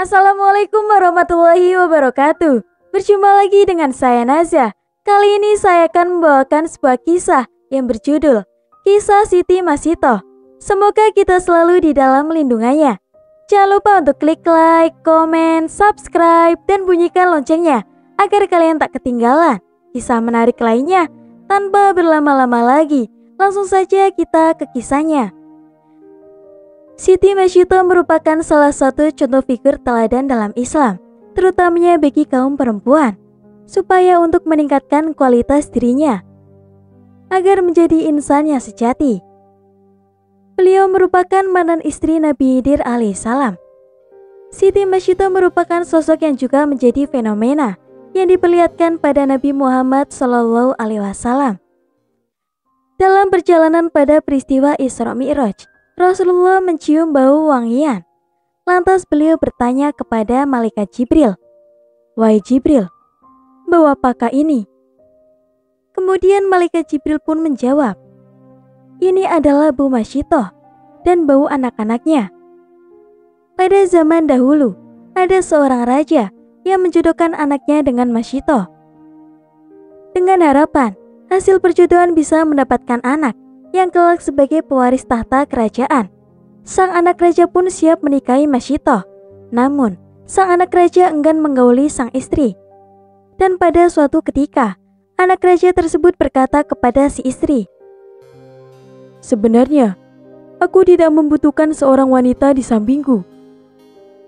Assalamualaikum warahmatullahi wabarakatuh. Berjumpa lagi dengan saya Nazia. Kali ini saya akan membawakan sebuah kisah yang berjudul Kisah Siti Masito. Semoga kita selalu di dalam lindungannya. Jangan lupa untuk klik like, komen, subscribe, dan bunyikan loncengnya agar kalian tak ketinggalan kisah menarik lainnya. Tanpa berlama-lama lagi, langsung saja kita ke kisahnya. Siti Masito merupakan salah satu contoh figur teladan dalam Islam, terutamanya bagi kaum perempuan, supaya untuk meningkatkan kualitas dirinya, agar menjadi insan yang sejati. Beliau merupakan mantan istri Nabi Khidir alaihissalam. Siti Masito merupakan sosok yang juga menjadi fenomena yang diperlihatkan pada Nabi Muhammad SAW. Dalam perjalanan pada peristiwa Isra Mi'raj, Rasulullah mencium bau wangian. Lantas beliau bertanya kepada malaikat Jibril, "Wahai Jibril, bau apakah ini?" Kemudian malaikat Jibril pun menjawab, "Ini adalah bau Masito dan bau anak-anaknya." Pada zaman dahulu, ada seorang raja yang menjodohkan anaknya dengan Masito, dengan harapan hasil perjodohan bisa mendapatkan anak yang kelak sebagai pewaris tahta kerajaan. Sang anak raja pun siap menikahi Masito. Namun, sang anak raja enggan menggauli sang istri. Dan pada suatu ketika, anak raja tersebut berkata kepada si istri, "Sebenarnya, aku tidak membutuhkan seorang wanita di sampingku.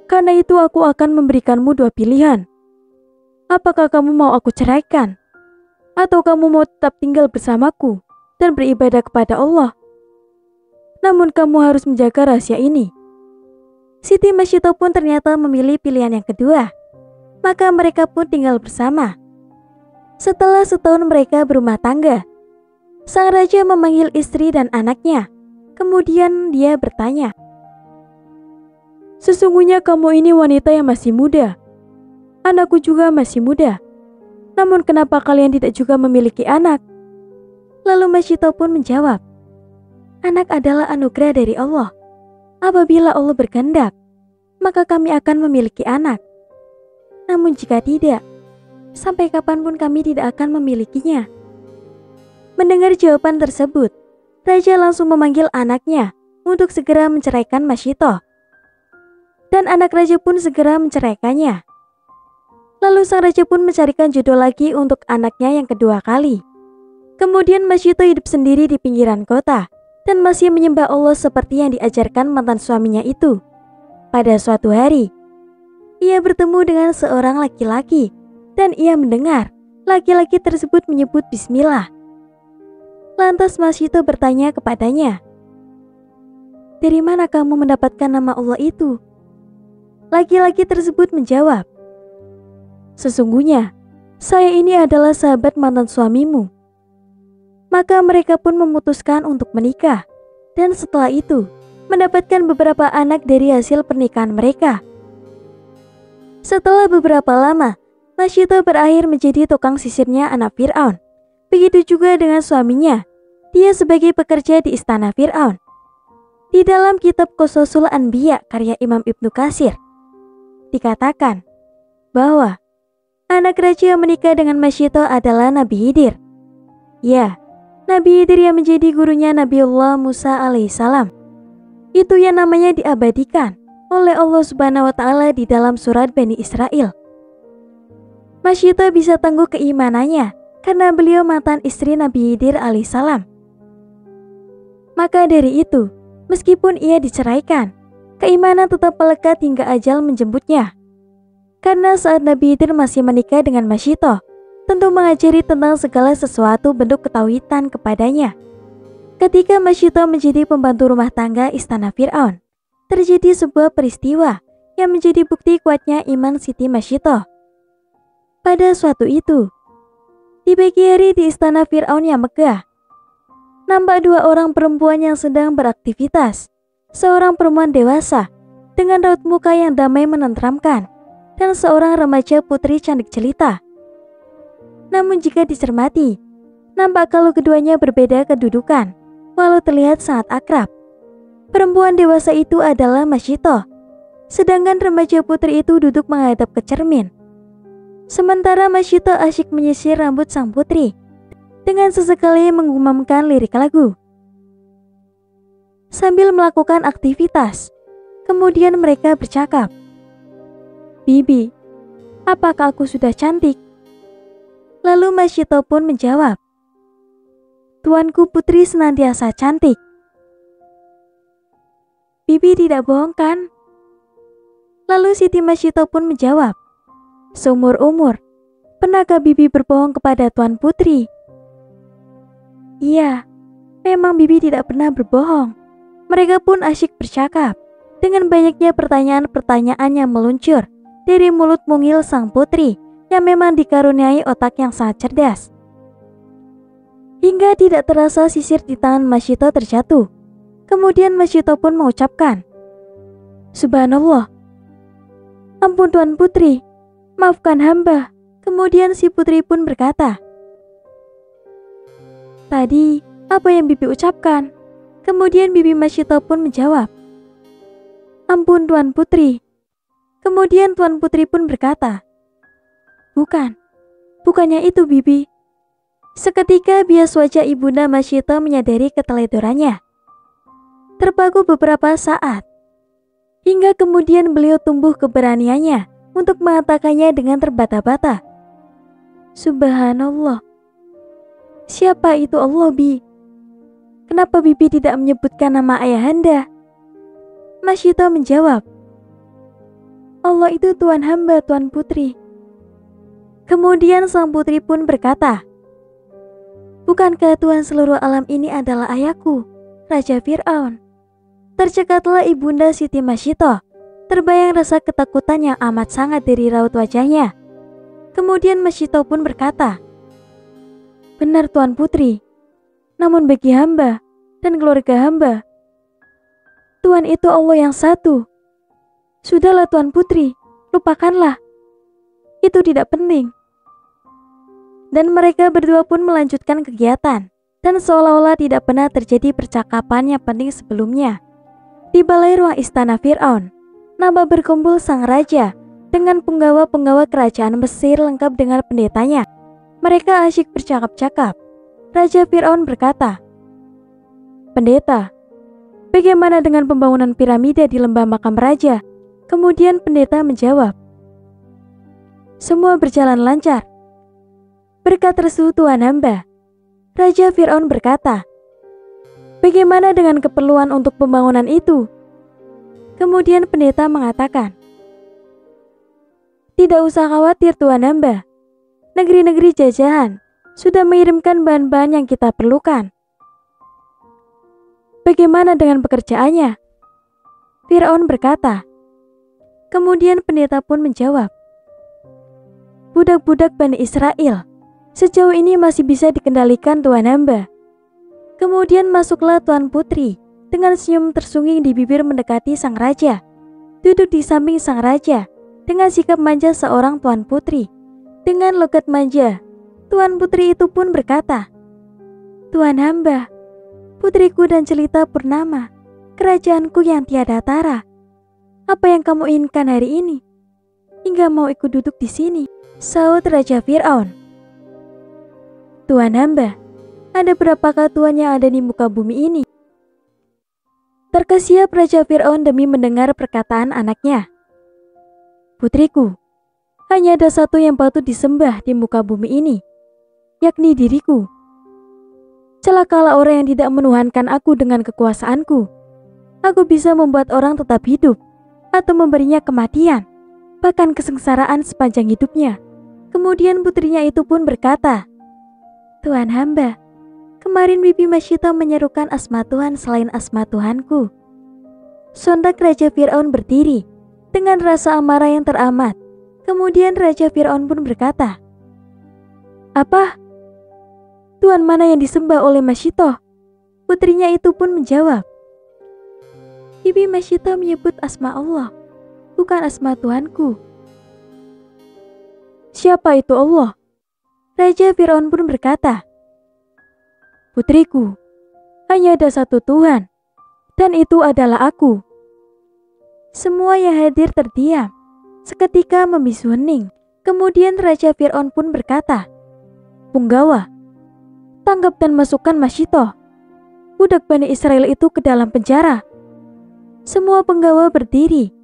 Karena itu aku akan memberikanmu dua pilihan. Apakah kamu mau aku ceraikan? Atau kamu mau tetap tinggal bersamaku dan beribadah kepada Allah? Namun kamu harus menjaga rahasia ini." Siti Masito pun ternyata memilih pilihan yang kedua. Maka mereka pun tinggal bersama. Setelah setahun mereka berumah tangga, sang raja memanggil istri dan anaknya. Kemudian dia bertanya, "Sesungguhnya kamu ini wanita yang masih muda. Anakku juga masih muda. Namun kenapa kalian tidak juga memiliki anak?" Lalu Masito pun menjawab, "Anak adalah anugerah dari Allah. Apabila Allah berkehendak, maka kami akan memiliki anak. Namun jika tidak, sampai kapanpun kami tidak akan memilikinya." Mendengar jawaban tersebut, raja langsung memanggil anaknya untuk segera menceraikan Masito. Dan anak raja pun segera menceraikannya. Lalu sang raja pun mencarikan jodoh lagi untuk anaknya yang kedua kali. Kemudian Masito hidup sendiri di pinggiran kota dan masih menyembah Allah seperti yang diajarkan mantan suaminya itu. Pada suatu hari, ia bertemu dengan seorang laki-laki dan ia mendengar laki-laki tersebut menyebut bismillah. Lantas Masito bertanya kepadanya, "Dari mana kamu mendapatkan nama Allah itu?" Laki-laki tersebut menjawab, "Sesungguhnya, saya ini adalah sahabat mantan suamimu." Maka mereka pun memutuskan untuk menikah, dan setelah itu mendapatkan beberapa anak dari hasil pernikahan mereka. Setelah beberapa lama, Masito berakhir menjadi tukang sisirnya anak Fir'aun. Begitu juga dengan suaminya, dia sebagai pekerja di istana Fir'aun. Di dalam kitab Qasasul Anbiya karya Imam Ibnu Katsir, dikatakan bahwa anak raja yang menikah dengan Masito adalah Nabi Khidir. Ya, Nabi Khidir yang menjadi gurunya Nabiullah Musa alaihissalam. Itu yang namanya diabadikan oleh Allah Subhanahu wa Ta'ala di dalam surat Bani Israel. Masito bisa tangguh keimanannya karena beliau mantan istri Nabi Khidir alaihissalam. Maka dari itu, meskipun ia diceraikan, keimanan tetap melekat hingga ajal menjemputnya. Karena saat Nabi Khidir masih menikah dengan Masito, tentu mengajari tentang segala sesuatu bentuk ketauhidan kepadanya. Ketika Masito menjadi pembantu rumah tangga istana Fir'aun, terjadi sebuah peristiwa yang menjadi bukti kuatnya iman Siti Masito. Pada suatu itu, di pagi hari di istana Fir'aun yang megah, nampak dua orang perempuan yang sedang beraktivitas. Seorang perempuan dewasa dengan raut muka yang damai menenteramkan, dan seorang remaja putri cantik jelita. Namun jika dicermati, nampak kalau keduanya berbeda kedudukan, walau terlihat sangat akrab. Perempuan dewasa itu adalah Masito, sedangkan remaja putri itu duduk menghadap ke cermin. Sementara Masyito asyik menyisir rambut sang putri dengan sesekali menggumamkan lirik lagu. Sambil melakukan aktivitas, kemudian mereka bercakap. "Bibi, apakah aku sudah cantik?" Lalu Masyito pun menjawab, "Tuanku putri senantiasa cantik." "Bibi tidak bohong kan?" Lalu Siti Masyito pun menjawab, "Seumur umur, pernahkah Bibi berbohong kepada Tuan Putri?" "Iya, memang Bibi tidak pernah berbohong." Mereka pun asyik bercakap dengan banyaknya pertanyaan-pertanyaan yang meluncur dari mulut mungil sang putri yang memang dikaruniai otak yang sangat cerdas. Hingga tidak terasa sisir di tangan Masyito terjatuh. Kemudian Masyito pun mengucapkan, "Subhanallah, ampun Tuan Putri, maafkan hamba." Kemudian si putri pun berkata, "Tadi apa yang Bibi ucapkan?" Kemudian Bibi Masyito pun menjawab, "Ampun Tuan Putri." Kemudian Tuan Putri pun berkata, Bukannya itu Bibi." Seketika bias wajah Ibunda Masyito menyadari keteledorannya. Terpaku beberapa saat, hingga kemudian beliau tumbuh keberaniannya untuk mengatakannya dengan terbata-bata, "Subhanallah, siapa itu Allah, Bi? Kenapa Bibi tidak menyebutkan nama ayahanda?" Masyito menjawab, "Allah itu Tuhan hamba, Tuan Putri." Kemudian sang putri pun berkata, "Bukankah Tuhan seluruh alam ini adalah ayahku, Raja Fir'aun?" Tercekatlah Ibunda Siti Masyito, terbayang rasa ketakutan yang amat sangat dari raut wajahnya. Kemudian Masyito pun berkata, "Benar Tuan Putri, namun bagi hamba dan keluarga hamba, Tuhan itu Allah yang satu. Sudahlah Tuan Putri, lupakanlah. Itu tidak penting." Dan mereka berdua pun melanjutkan kegiatan, dan seolah-olah tidak pernah terjadi percakapan yang penting sebelumnya. Di balai ruang istana Fir'aun, nampak berkumpul sang raja dengan penggawa-penggawa kerajaan Mesir lengkap dengan pendetanya. Mereka asyik bercakap-cakap. Raja Fir'aun berkata, "Pendeta, bagaimana dengan pembangunan piramida di lembah makam raja?" Kemudian pendeta menjawab, "Semua berjalan lancar berkat restu Tuhan hamba." Raja Fir'aun berkata, "Bagaimana dengan keperluan untuk pembangunan itu?" Kemudian pendeta mengatakan, "Tidak usah khawatir Tuhan hamba. Negeri-negeri jajahan sudah mengirimkan bahan-bahan yang kita perlukan." "Bagaimana dengan pekerjaannya?" Fir'aun berkata. Kemudian pendeta pun menjawab, "Budak-budak Bani Israel sejauh ini masih bisa dikendalikan Tuhan hamba." Kemudian masuklah Tuan Putri dengan senyum tersungging di bibir mendekati sang raja, duduk di samping sang raja dengan sikap manja seorang Tuan Putri. Dengan logat manja, Tuan Putri itu pun berkata, "Tuhan hamba, putriku dan jelita purnama, kerajaanku yang tiada tara. Apa yang kamu inginkan hari ini, hingga mau ikut duduk di sini?" Saud Raja Fir'aun, "Tuhan hamba, ada berapakah Tuhan yang ada di muka bumi ini?" Terkesiap Raja Fir'aun demi mendengar perkataan anaknya. "Putriku, hanya ada satu yang patut disembah di muka bumi ini, yakni diriku. Celakalah orang yang tidak menuhankan aku dengan kekuasaanku. Aku bisa membuat orang tetap hidup atau memberinya kematian, bahkan kesengsaraan sepanjang hidupnya." Kemudian putrinya itu pun berkata, "Tuhan hamba, kemarin Bibi Masyito menyerukan asma Tuhan selain asma Tuhanku." Sontak Raja Fir'aun berdiri dengan rasa amarah yang teramat. Kemudian Raja Fir'aun pun berkata, "Apa? Tuhan mana yang disembah oleh Masyito?" Putrinya itu pun menjawab, "Bibi Masyito menyebut asma Allah, bukan asma Tuhanku." "Siapa itu Allah?" Raja Fir'aun pun berkata, "Putriku, hanya ada satu Tuhan, dan itu adalah aku." Semua yang hadir terdiam, seketika membisu hening. Kemudian Raja Fir'aun pun berkata, "Punggawa, tangkap dan masukkan Masyito, budak Bani Israel itu ke dalam penjara." Semua penggawa berdiri,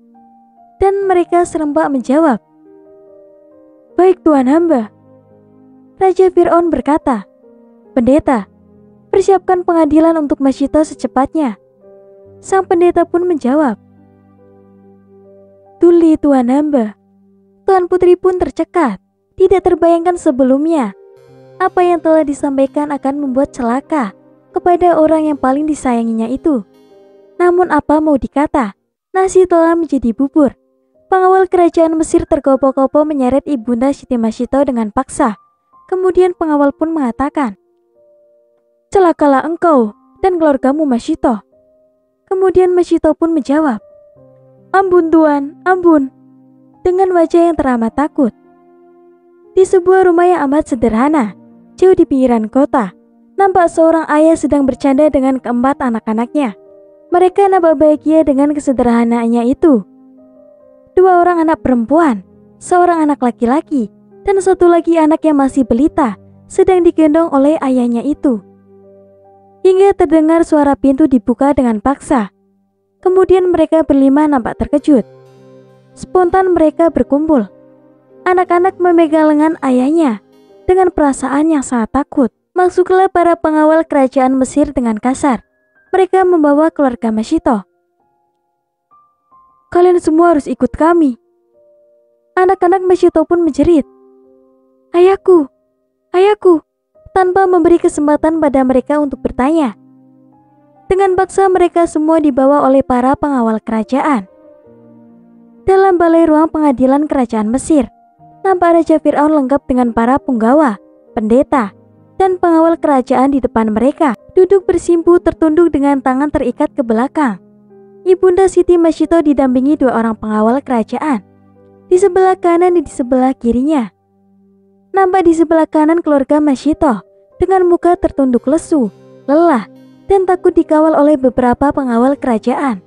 dan mereka serempak menjawab, "Baik Tuan hamba." Raja Fir'aun berkata, "Pendeta, persiapkan pengadilan untuk Masyito secepatnya." Sang pendeta pun menjawab, "Tuli Tuan hamba." Tuan putri pun tercekat, tidak terbayangkan sebelumnya apa yang telah disampaikan akan membuat celaka kepada orang yang paling disayanginya itu. Namun apa mau dikata, nasi telah menjadi bubur. Pengawal kerajaan Mesir tergopoh-gopoh menyeret Ibunda Siti Masyito dengan paksa. Kemudian pengawal pun mengatakan, "Celakalah engkau dan keluargamu Masyito." Kemudian Masyito pun menjawab, "Ampun Tuan, ampun," dengan wajah yang teramat takut. Di sebuah rumah yang amat sederhana, jauh di pinggiran kota, nampak seorang ayah sedang bercanda dengan keempat anak-anaknya. Mereka nampak bahagia dengan kesederhanaannya itu. Dua orang anak perempuan, seorang anak laki-laki, dan satu lagi anak yang masih belita sedang digendong oleh ayahnya itu. Hingga terdengar suara pintu dibuka dengan paksa. Kemudian mereka berlima nampak terkejut. Spontan mereka berkumpul. Anak-anak memegang lengan ayahnya dengan perasaan yang sangat takut. Masuklah para pengawal kerajaan Mesir dengan kasar. Mereka membawa keluarga Masyito. "Kalian semua harus ikut kami." Anak-anak Masyito pun menjerit, "Ayahku, ayahku," tanpa memberi kesempatan pada mereka untuk bertanya. Dengan paksa mereka semua dibawa oleh para pengawal kerajaan. Dalam balai ruang pengadilan kerajaan Mesir, nampak Raja Fir'aun lengkap dengan para punggawa, pendeta, dan pengawal kerajaan di depan mereka, duduk bersimpu tertunduk dengan tangan terikat ke belakang. Ibunda Siti Masyito didampingi dua orang pengawal kerajaan, di sebelah kanan dan di sebelah kirinya. Nampak di sebelah kanan keluarga Masyito dengan muka tertunduk lesu, lelah, dan takut dikawal oleh beberapa pengawal kerajaan.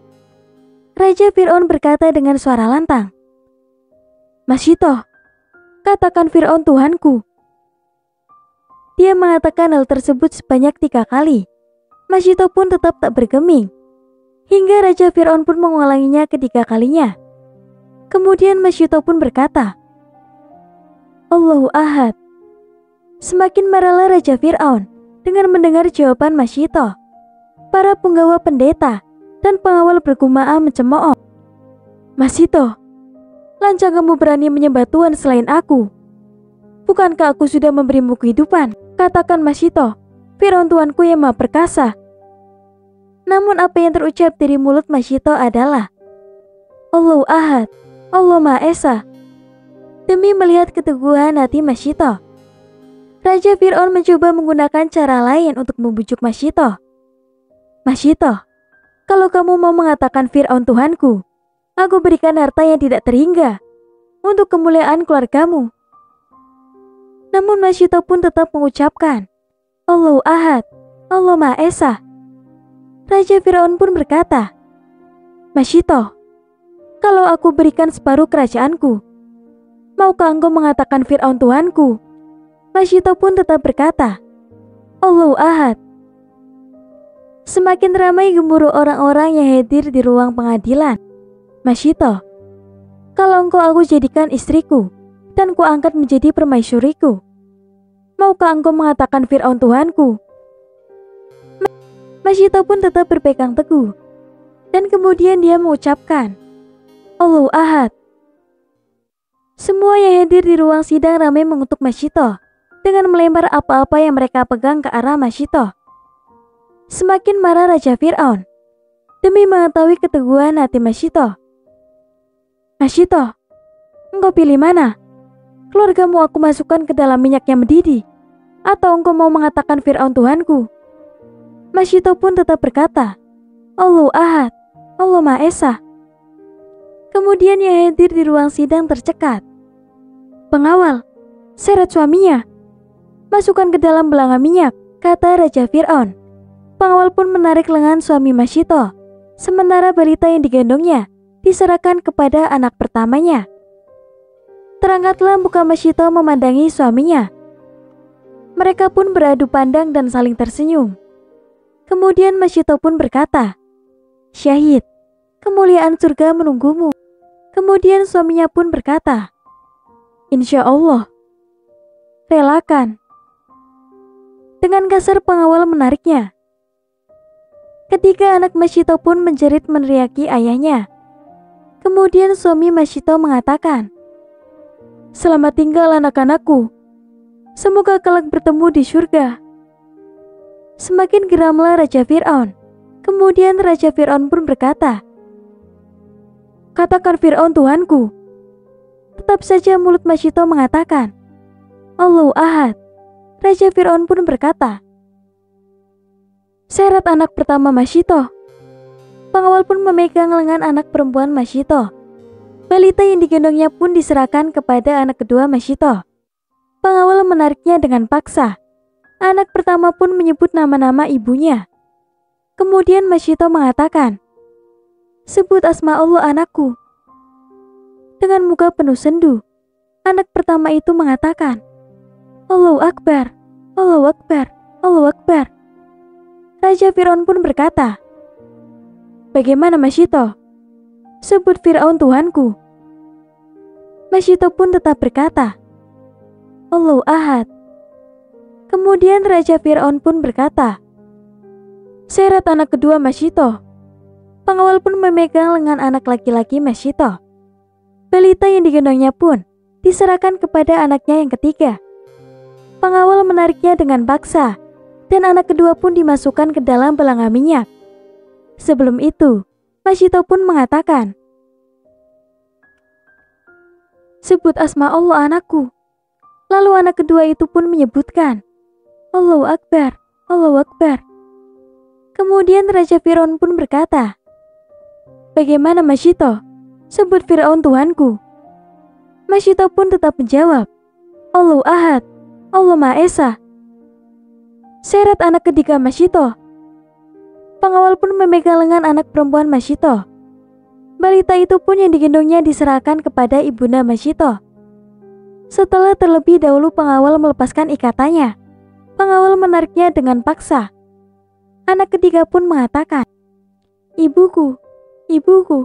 Raja Fir'aun berkata dengan suara lantang, "Masyito, katakan Fir'aun Tuhanku." Dia mengatakan hal tersebut sebanyak 3 kali. Masyito pun tetap tak bergeming, hingga Raja Fir'aun pun mengulanginya ketiga kalinya. Kemudian Masyito pun berkata, "Allahu Ahad." Semakin marahlah Raja Fir'aun dengan mendengar jawaban Masyito. Para penggawa pendeta dan pengawal bergumaah mencemooh, "Masyito, lancang kamu berani menyembah Tuhan selain aku? Bukankah aku sudah memberimu kehidupan? Katakan Masyito, Fir'aun Tuanku yang maha perkasa." Namun apa yang terucap dari mulut Masyito adalah, "Allahu Ahad, Allah Maha Esa." Demi melihat keteguhan hati Masyito, Raja Fir'aun mencoba menggunakan cara lain untuk membujuk Masyito. "Masyito, kalau kamu mau mengatakan Fir'aun Tuhanku, aku berikan harta yang tidak terhingga untuk kemuliaan keluargamu." Namun Masyito pun tetap mengucapkan, "Allahu Ahad, Allah Maha Esa." Raja Fir'aun pun berkata, "Masyito, kalau aku berikan separuh kerajaanku, maukah engkau mengatakan Fir'aun Tuhanku?" Masyito pun tetap berkata, "Allahu Ahad." Semakin ramai gemuruh orang-orang yang hadir di ruang pengadilan. "Masyito, kalau engkau aku jadikan istriku dan kuangkat menjadi permaisuriku, maukah engkau mengatakan Fir'aun Tuhanku?" Masyito pun tetap berpegang teguh, dan kemudian dia mengucapkan, "Allahu Ahad." Semua yang hadir di ruang sidang ramai mengutuk Masyito dengan melempar apa-apa yang mereka pegang ke arah Masyito. Semakin marah Raja Fir'aun demi mengetahui keteguhan hati Masyito. "Masyito, engkau pilih mana? Keluargamu aku masukkan ke dalam minyak yang mendidih, atau engkau mau mengatakan Fir'aun Tuhanku?" Masyito pun tetap berkata, "Allahu Ahad, Allah Maha Esa." Kemudian yang hadir di ruang sidang tercekat. "Pengawal, seret suaminya, masukkan ke dalam belanga minyak," kata Raja Fir'aun. Pengawal pun menarik lengan suami Masyito, sementara balita yang digendongnya diserahkan kepada anak pertamanya. Terangkatlah muka Masyito memandangi suaminya. Mereka pun beradu pandang dan saling tersenyum. Kemudian Masyito pun berkata, "Syahid, kemuliaan surga menunggumu." Kemudian suaminya pun berkata, "Insya Allah, relakan." Dengan kasar pengawal menariknya. Ketika anak Masyito pun menjerit meneriaki ayahnya. Kemudian suami Masyito mengatakan, "Selamat tinggal anak-anakku. Semoga kelak bertemu di surga." Semakin geramlah Raja Fir'aun. Kemudian Raja Fir'aun pun berkata, "Katakan Fir'aun Tuhanku." Tetap saja mulut Masyito mengatakan, "Allahu Ahad." Raja Fir'aun pun berkata, "Seret anak pertama Masyito." Pengawal pun memegang lengan anak perempuan Masyito. Balita yang digendongnya pun diserahkan kepada anak kedua Masyito. Pengawal menariknya dengan paksa. Anak pertama pun menyebut nama-nama ibunya. Kemudian Masyito mengatakan, "Sebut asma Allah anakku." Dengan muka penuh sendu, anak pertama itu mengatakan, "Allahu Akbar, Allahu Akbar, Allahu Akbar." Raja Fir'aun pun berkata, "Bagaimana Masyito? Sebut Fir'aun Tuhanku." Masyito pun tetap berkata, "Allahu Ahad." Kemudian Raja Fir'aun pun berkata, "Seret anak kedua Masyito." Pengawal pun memegang lengan anak laki-laki Masyito. Balita yang digendongnya pun diserahkan kepada anaknya yang ketiga. Pengawal menariknya dengan paksa, dan anak kedua pun dimasukkan ke dalam belanga minyak. Sebelum itu, Masyito pun mengatakan, "Sebut asma Allah anakku." Lalu anak kedua itu pun menyebutkan, "Allahu Akbar, Allahu Akbar." Kemudian Raja Fir'aun pun berkata, "Bagaimana Masyito? Sebut Fir'aun Tuhanku." Masyito pun tetap menjawab, "Allahu Ahad, Allah Maha Esa." Seret anak ketiga Masyito. Pengawal pun memegang lengan anak perempuan Masyito. Balita itu pun yang digendongnya diserahkan kepada ibunda Masyito. Setelah terlebih dahulu pengawal melepaskan ikatannya, pengawal menariknya dengan paksa. Anak ketiga pun mengatakan, "Ibuku, ibuku."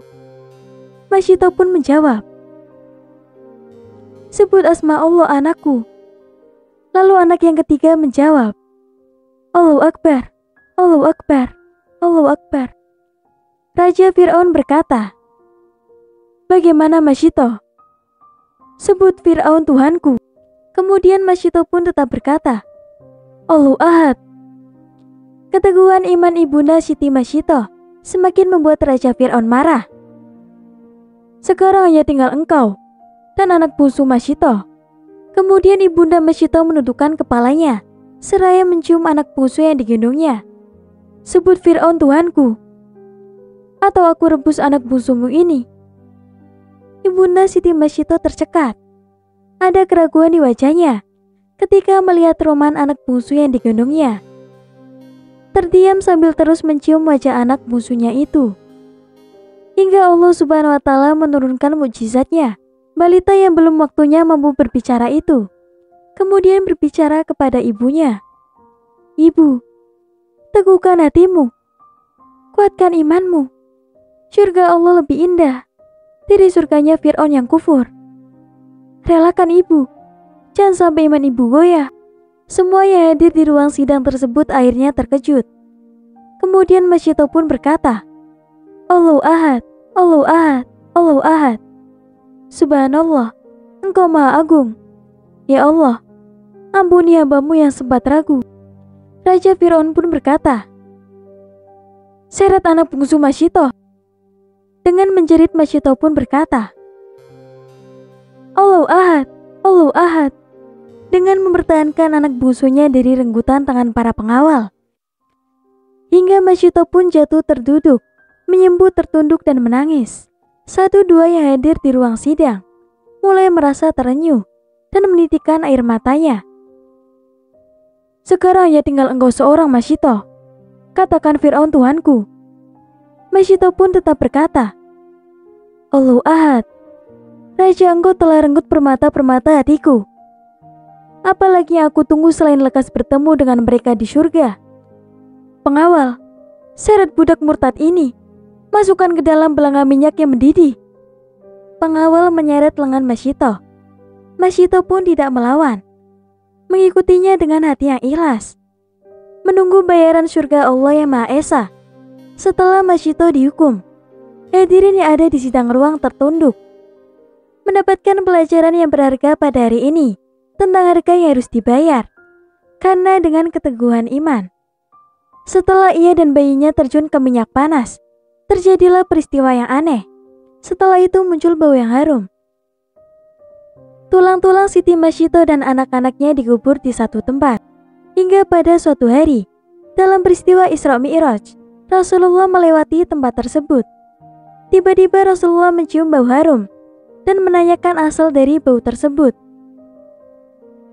Masyito pun menjawab, "Sebut asma Allah anakku." Lalu anak yang ketiga menjawab, "Allahu Akbar, Allahu Akbar, Allahu Akbar." Raja Fir'aun berkata, "Bagaimana Masyito? Sebut Fir'aun Tuhanku." Kemudian Masyito pun tetap berkata, "Allahu Ahad." Keteguhan iman ibunda Siti Masyito semakin membuat Raja Fir'aun marah. "Sekarang hanya tinggal engkau dan anak bungsu Masyito." Kemudian ibunda Masyito menundukkan kepalanya, seraya mencium anak bungsu yang digendongnya. "Sebut Fir'aun Tuhanku, atau aku rebus anak bungsumu ini." Ibunda Siti Masyito tercekat. Ada keraguan di wajahnya ketika melihat roman anak bungsu yang digendongnya. Terdiam sambil terus mencium wajah anak bungsunya itu. Hingga Allah Subhanahu wa Ta'ala menurunkan mukjizatnya. Balita yang belum waktunya mampu berbicara itu kemudian berbicara kepada ibunya, "Ibu, teguhkan hatimu, kuatkan imanmu. Surga Allah lebih indah dari surganya Fir'aun yang kufur. Relakan ibu, jangan sampai iman ibu goyah." Semua yang hadir di ruang sidang tersebut akhirnya terkejut. Kemudian Masyito pun berkata, "Allahu Ahad, Allahu Ahad, Allahu Ahad." Subhanallah, Engkau Maha Agung. Ya Allah, ampuni hambamu yang sempat ragu. Raja Fir'aun pun berkata, "Seret anak bungsu Masyito." Dengan menjerit Masyito pun berkata, "Allahu Ahad, Allahu Ahad." Dengan mempertahankan anak bungsunya dari renggutan tangan para pengawal. Hingga Masyito pun jatuh terduduk, menyembut tertunduk dan menangis. Satu dua yang hadir di ruang sidang mulai merasa terenyuh dan menitikkan air matanya. "Sekarang hanya tinggal engkau seorang Masyito. Katakan Fir'aun Tuhanku." Masyito pun tetap berkata, Allahu Ahad. Raja, Engkau telah renggut permata-permata hatiku. Apalagi yang aku tunggu selain lekas bertemu dengan mereka di surga? Pengawal, seret budak murtad ini, masukkan ke dalam belanga minyak yang mendidih. Pengawal menyeret lengan Masyito. Masyito pun tidak melawan, mengikutinya dengan hati yang ikhlas, menunggu bayaran surga Allah yang Maha Esa. Setelah Masyito dihukum, hadirin yang ada di sidang ruang tertunduk, mendapatkan pelajaran yang berharga pada hari ini tentang harga yang harus dibayar karena dengan keteguhan iman. Setelah ia dan bayinya terjun ke minyak panas, terjadilah peristiwa yang aneh. Setelah itu muncul bau yang harum. Tulang-tulang Siti Masyito dan anak-anaknya dikubur di satu tempat. Hingga pada suatu hari, dalam peristiwa Isra Mi'raj, Rasulullah melewati tempat tersebut. Tiba-tiba Rasulullah mencium bau harum dan menanyakan asal dari bau tersebut.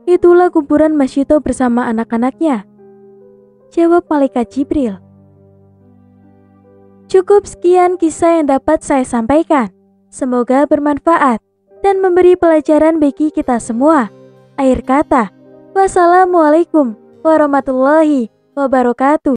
Itulah kuburan Masyito bersama anak-anaknya, jawab malaikat Jibril. Cukup sekian kisah yang dapat saya sampaikan. Semoga bermanfaat dan memberi pelajaran bagi kita semua. Akhir kata, wassalamualaikum warahmatullahi wabarakatuh.